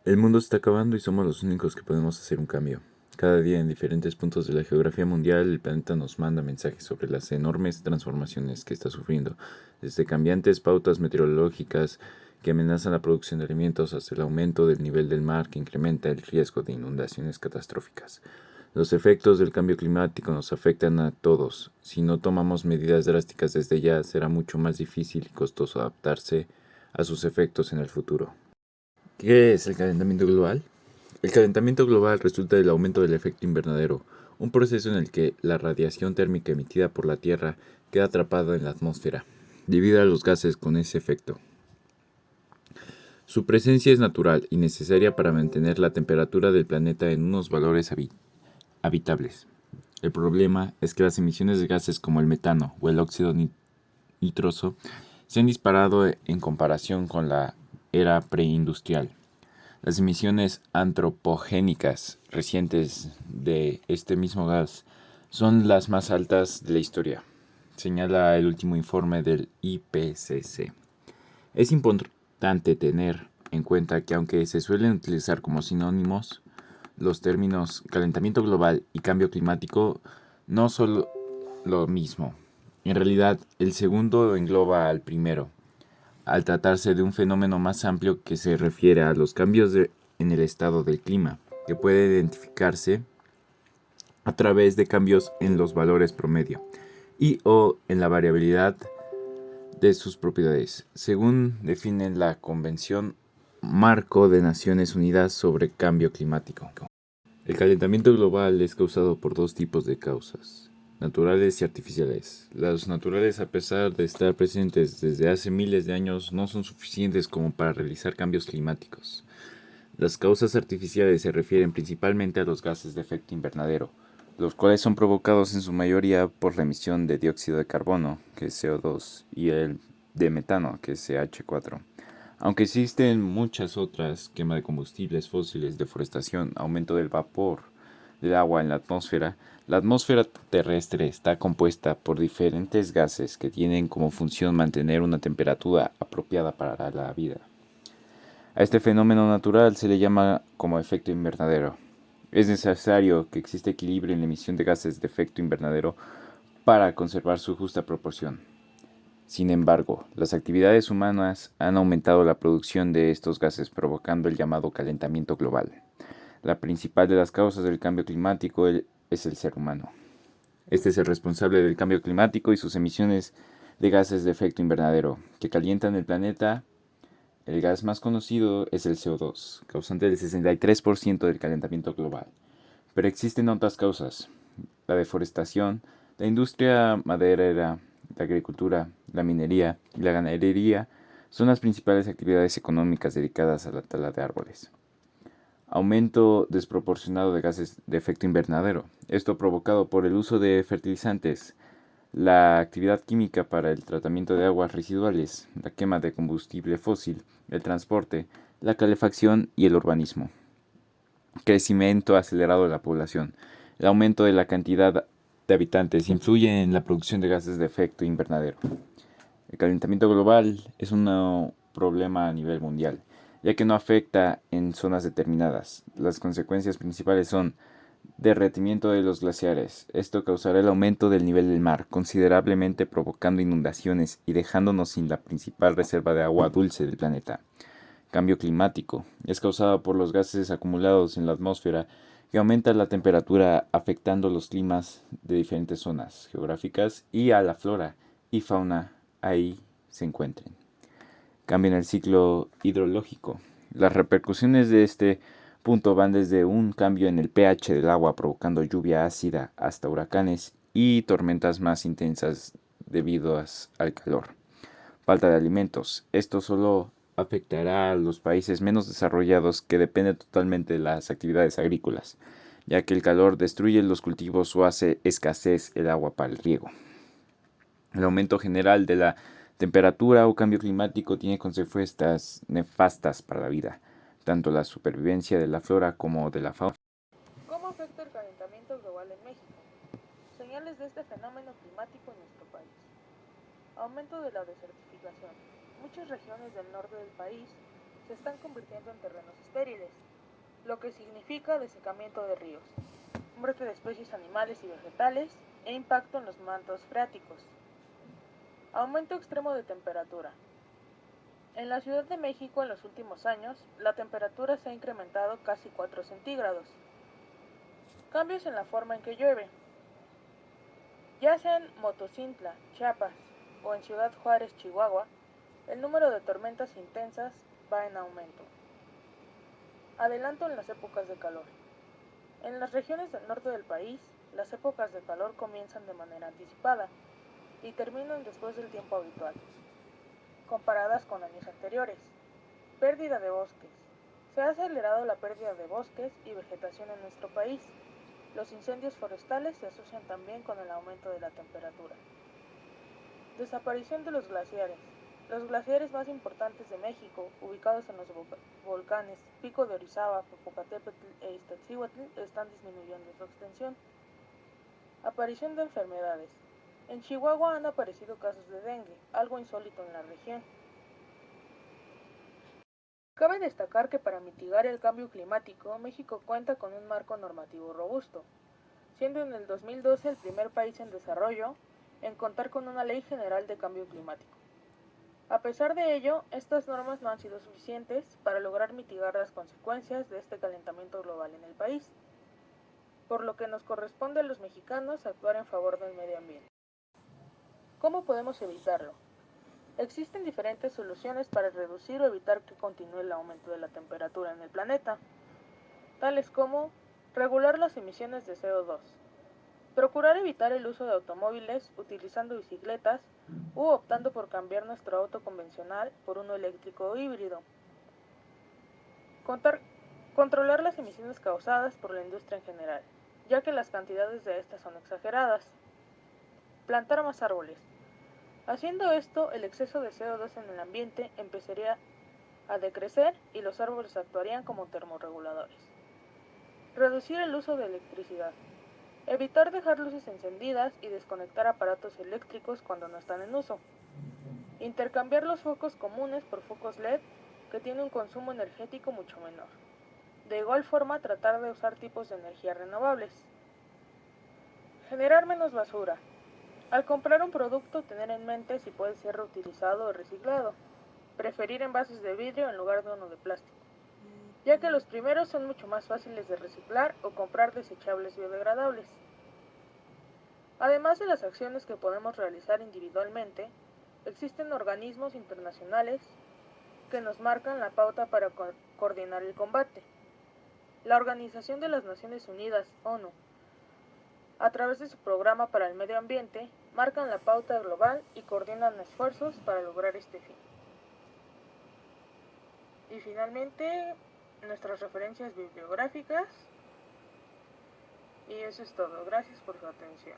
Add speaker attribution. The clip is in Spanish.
Speaker 1: El mundo se está acabando y somos los únicos que podemos hacer un cambio. Cada día en diferentes puntos de la geografía mundial el planeta nos manda mensajes sobre las enormes transformaciones que está sufriendo, desde cambiantes pautas meteorológicas que amenazan la producción de alimentos hasta el aumento del nivel del mar que incrementa el riesgo de inundaciones catastróficas. Los efectos del cambio climático nos afectan a todos. Si no tomamos medidas drásticas desde ya, será mucho más difícil y costoso adaptarse a sus efectos en el futuro. ¿Qué es el calentamiento global? El calentamiento global resulta del aumento del efecto invernadero, un proceso en el que la radiación térmica emitida por la Tierra queda atrapada en la atmósfera, debido a los gases con ese efecto. Su presencia es natural y necesaria para mantener la temperatura del planeta en unos valores habitables. El problema es que las emisiones de gases como el metano o el óxido nitroso se han disparado en comparación con la era preindustrial. Las emisiones antropogénicas recientes de este mismo gas son las más altas de la historia, señala el último informe del IPCC. Es importante tener en cuenta que aunque se suelen utilizar como sinónimos, los términos calentamiento global y cambio climático no son lo mismo. En realidad, el segundo engloba al primero, al tratarse de un fenómeno más amplio que se refiere a los cambios en el estado del clima, que puede identificarse a través de cambios en los valores promedio y o en la variabilidad de sus propiedades, según define la Convención Marco de Naciones Unidas sobre Cambio Climático. El calentamiento global es causado por dos tipos de causas, naturales y artificiales. Las naturales, a pesar de estar presentes desde hace miles de años, no son suficientes como para realizar cambios climáticos. Las causas artificiales se refieren principalmente a los gases de efecto invernadero, los cuales son provocados en su mayoría por la emisión de dióxido de carbono, que es CO2, y el de metano, que es CH4. Aunque existen muchas otras, quema de combustibles fósiles, deforestación, aumento del vapor del agua en la atmósfera terrestre está compuesta por diferentes gases que tienen como función mantener una temperatura apropiada para la vida. A este fenómeno natural se le llama como efecto invernadero. Es necesario que exista equilibrio en la emisión de gases de efecto invernadero para conservar su justa proporción. Sin embargo, las actividades humanas han aumentado la producción de estos gases, provocando el llamado calentamiento global. La principal de las causas del cambio climático es el ser humano. Este es el responsable del cambio climático y sus emisiones de gases de efecto invernadero, que calientan el planeta. El gas más conocido es el CO2, causante del 63% del calentamiento global. Pero existen otras causas: la deforestación, la industria maderera, la agricultura, la minería y la ganadería son las principales actividades económicas dedicadas a la tala de árboles. Aumento desproporcionado de gases de efecto invernadero, esto provocado por el uso de fertilizantes, la actividad química para el tratamiento de aguas residuales, la quema de combustible fósil, el transporte, la calefacción y el urbanismo. Crecimiento acelerado de la población. El aumento de la cantidad de habitantes influye en la producción de gases de efecto invernadero. El calentamiento global es un problema a nivel mundial, ya que no afecta en zonas determinadas. Las consecuencias principales son derretimiento de los glaciares. Esto causará el aumento del nivel del mar, considerablemente provocando inundaciones y dejándonos sin la principal reserva de agua dulce del planeta. Cambio climático. Es causado por los gases acumulados en la atmósfera que aumentan la temperatura afectando los climas de diferentes zonas geográficas y a la flora y fauna ahí se encuentren. Cambio en el ciclo hidrológico. Las repercusiones de este punto van desde un cambio en el pH del agua provocando lluvia ácida hasta huracanes y tormentas más intensas debido al calor. Falta de alimentos. Esto solo afectará a los países menos desarrollados que dependen totalmente de las actividades agrícolas, ya que el calor destruye los cultivos o hace escasez el agua para el riego. El aumento general de la temperatura o cambio climático tiene consecuencias nefastas para la vida, tanto la supervivencia de la flora como de la fauna.
Speaker 2: ¿Cómo afecta el calentamiento global en México? Señales de este fenómeno climático en nuestro país. Aumento de la desertificación. Muchas regiones del norte del país se están convirtiendo en terrenos estériles, lo que significa desecamiento de ríos, muerte de especies animales y vegetales e impacto en los mantos freáticos. Aumento extremo de temperatura. En la Ciudad de México en los últimos años, la temperatura se ha incrementado casi 4 centígrados. Cambios en la forma en que llueve. Ya sea en Motocintla, Chiapas o en Ciudad Juárez, Chihuahua, el número de tormentas intensas va en aumento. Adelanto en las épocas de calor. En las regiones del norte del país, las épocas de calor comienzan de manera anticipada y terminan después del tiempo habitual, comparadas con años anteriores. Pérdida de bosques. Se ha acelerado la pérdida de bosques y vegetación en nuestro país. Los incendios forestales se asocian también con el aumento de la temperatura. Desaparición de los glaciares. Los glaciares más importantes de México, ubicados en los volcanes Pico de Orizaba, Popocatépetl e Iztaccíhuatl, están disminuyendo su extensión. Aparición de enfermedades. En Chihuahua han aparecido casos de dengue, algo insólito en la región. Cabe destacar que para mitigar el cambio climático, México cuenta con un marco normativo robusto, siendo en el 2012 el primer país en desarrollo en contar con una ley general de cambio climático. A pesar de ello, estas normas no han sido suficientes para lograr mitigar las consecuencias de este calentamiento global en el país, por lo que nos corresponde a los mexicanos actuar en favor del medio ambiente. ¿Cómo podemos evitarlo? Existen diferentes soluciones para reducir o evitar que continúe el aumento de la temperatura en el planeta, tales como regular las emisiones de CO2, procurar evitar el uso de automóviles utilizando bicicletas u optando por cambiar nuestro auto convencional por uno eléctrico o híbrido. Controlar las emisiones causadas por la industria en general, ya que las cantidades de estas son exageradas. Plantar más árboles. Haciendo esto, el exceso de CO2 en el ambiente empezaría a decrecer y los árboles actuarían como termorreguladores. Reducir el uso de electricidad. Evitar dejar luces encendidas y desconectar aparatos eléctricos cuando no están en uso. Intercambiar los focos comunes por focos LED que tienen un consumo energético mucho menor. De igual forma, tratar de usar tipos de energía renovables. Generar menos basura. Al comprar un producto, tener en mente si puede ser reutilizado o reciclado. Preferir envases de vidrio en lugar de uno de plástico, ya que los primeros son mucho más fáciles de reciclar o comprar desechables biodegradables. Además de las acciones que podemos realizar individualmente, existen organismos internacionales que nos marcan la pauta para coordinar el combate. La Organización de las Naciones Unidas, ONU, a través de su Programa para el Medio Ambiente, marcan la pauta global y coordinan esfuerzos para lograr este fin. Y finalmente, nuestras referencias bibliográficas. Y eso es todo. Gracias por su atención.